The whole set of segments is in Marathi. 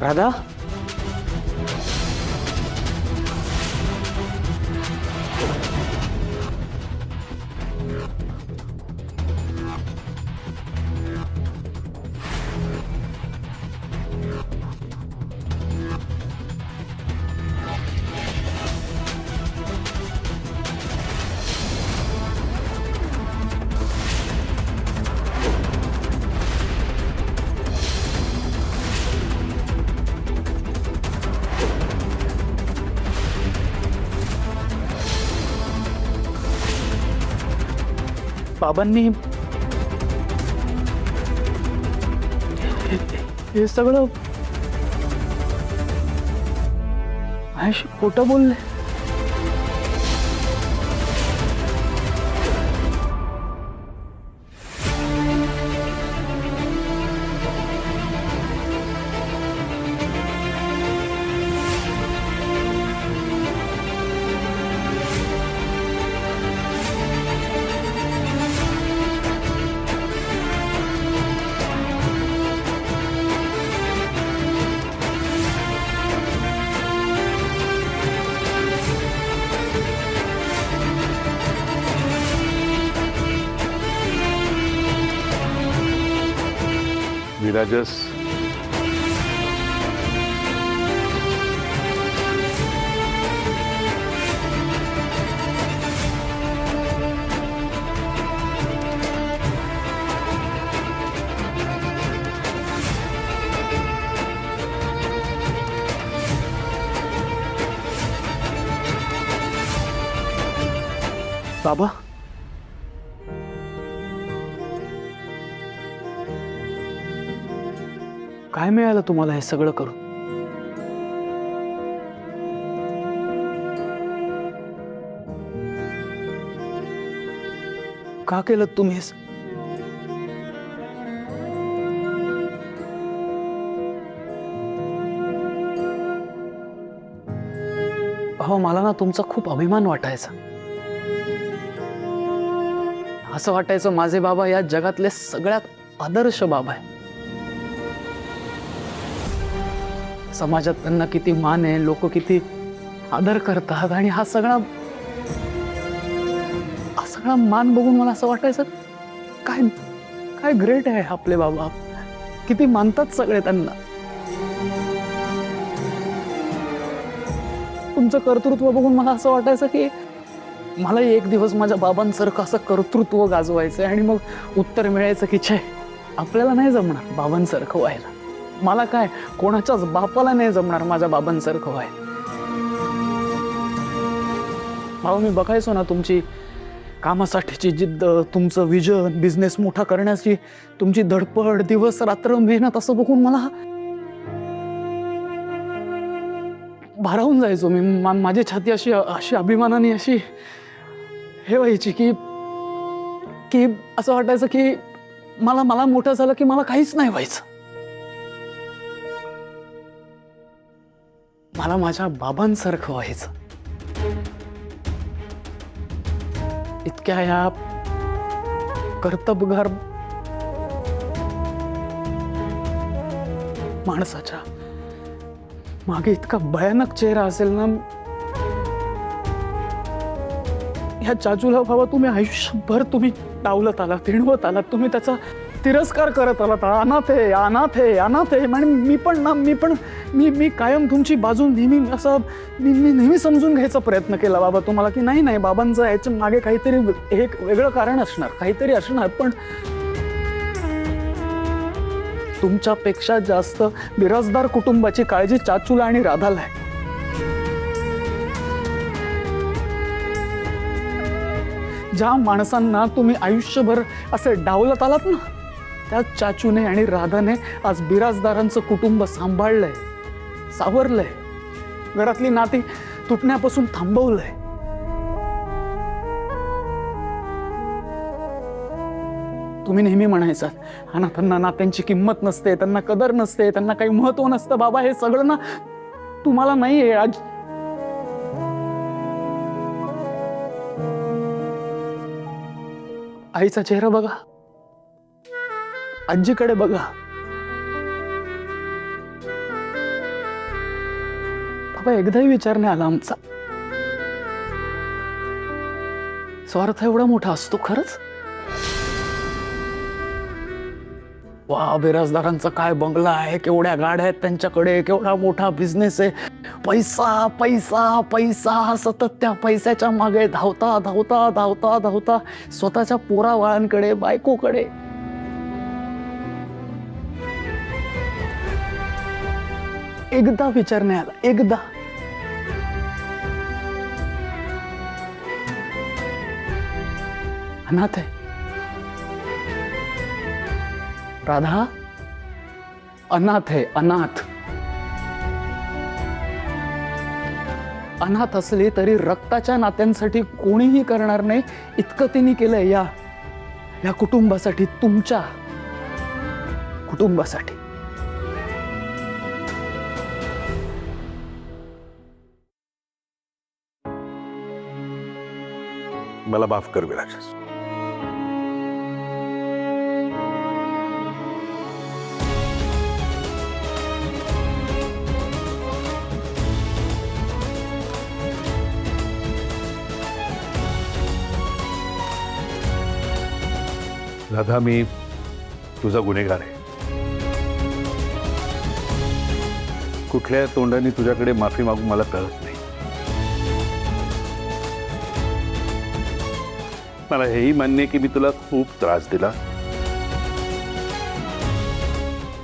राधा, बाबांनी हे सगळं माझ्याशी खोटं बोलले. विराजस, बाबा, काय मिळालं तुम्हाला हे सगळं करून? का केलं तुम्ही? अहो, मला ना तुमचा खूप अभिमान वाटायचा. असं वाटायचं माझे बाबा या जगातले सगळ्यात आदर्श बाबा आहे. समाजात त्यांना किती मान आहे, लोक किती आदर करतात, आणि हा सगळा मान बघून मला असं वाटायचं काय काय ग्रेट आहे आपले बाबा, किती मानतात सगळे त्यांना. तुमचं कर्तृत्व बघून मला असं वाटायचं की मला एक दिवस माझ्या बाबांसारखं असं कर्तृत्व गाजवायचं, आणि मग उत्तर मिळायचं की छे, आपल्याला नाही जमणार बाबांसारखं व्हायला. मला काय, कोणाच्याच बापाला नाही जमणार माझ्या बाबांसारखं व्हायला. भाऊ, मी बघायचो ना तुमची कामासाठीची जिद्द, तुमचं विजन, बिझनेस मोठा करण्याची तुमची धडपड, दिवस रात्र मेहनत, असं बघून मला भारावून जायचो मी. माझी छाती अशी अशी अभिमानाने अशी हे व्हायची की की असं वाटायचं की मला मोठं झालं की मला काहीच नाही व्हायचं. मला माझ्या बाबांसारखं व्हायचं. इतक्या या कर्तबगार माणसाच्या मागे इतका भयानक चेहरा असेल ना. ह्या चाचूला बाबा तुम्ही आयुष्यभर तुम्ही डावलत आलात, तिणवत आलात, तुम्ही त्याचा तिरस्कार करत आलात. अनाथ आहे, अनाथ आहे, अनाथ आहे. म्हणजे मी कायम तुमची बाजू नेहमी असं मी नेहमी समजून घ्यायचा प्रयत्न केला बाबा तुम्हाला, की नाही बाबांचं याच्या मागे काहीतरी एक वेगळं कारण असणार, काहीतरी असणार. पण तुमच्यापेक्षा जास्त बिराजदार कुटुंबाची काळजी चाचूला आणि राधाला आहे. ज्या माणसांना तुम्ही आयुष्यभर असे डावलत आलात ना, त्या चाचूने आणि राधाने आज बिराजदारांचं कुटुंब सांभाळलंय, सावरलंय, घरातली नाती तुटण्यापासून थांबवलंय. तुम्ही नेहमी म्हणायचात, अनाथांना नात्यांची किंमत नसते, त्यांना कदर नसते, त्यांना काही महत्व नसतं. बाबा, हे सगळं ना तुम्हाला नाहीये. आज आईचा चेहरा बघा, आजीकडे बघा. बाबा एकदाही विचार नाही आला आमचा. स्वार्थ एवढा मोठा असतो खरंच? वा, बिराजदारांचा काय बंगला आहे, केवढ्या गाड्या आहेत त्यांच्याकडे, केवढा मोठा बिझनेस आहे, पैसा पैसा पैसा, सतत त्या पैशाच्या मागे धावता धावता धावता धावता स्वतःच्या पोराबाळांकडे, बायकोकडे. एकदा विचार नाही आला, एकदा. अनाथ आहे राधा, अनाथ आहे, अनाथ. अनाथ असली तरी रक्ताच्या नात्यांसाठी कोणीही करणार नाही इतकं तिने केलंय या कुटुंबासाठी, तुमच्या कुटुंबासाठी. मला माफ कर विराज. राधा, मी तुझा गुन्हेगार आहे. कुठल्या तोंडाने तुझ्याकडे माफी मागू मला कळत नाही. मला हेही मान्य आहे की मी तुला खूप त्रास दिला.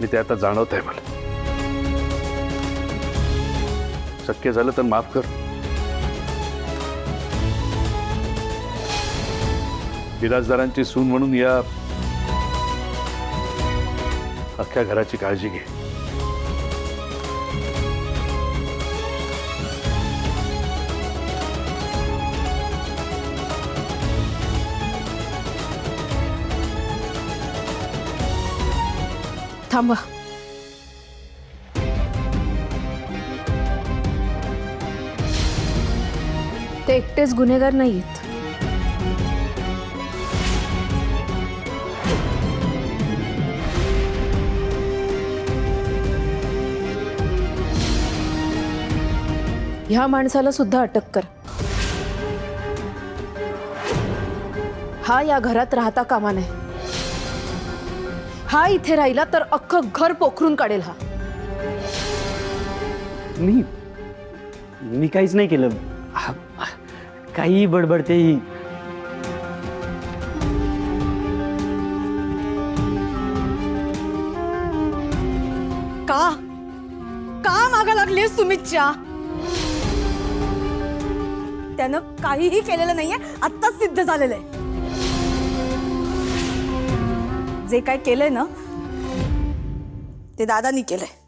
मी ते आता जाणवत आहे मला. शक्य झालं तर माफ कर. बिराजदारांची सून म्हणून या अख्ख्या घराची काळजी घे. थांबा. ते एकटेच गुन्हेगार नाहीत. ह्या माणसाला सुद्धा अटक कर. हा या घरात राहता कामा नये. हा इथे राहिला तर अख्खं घर पोखरून काढेल. हा मी काहीच नाही केलं. काही बडबडते ही. का का मागा लागलीस सुमितच्या? त्यानं काहीही केलेलं नाहीये, आत्ताच सिद्ध झालेलं आहे. जे काय केलंय ना ते दादानी केलंय.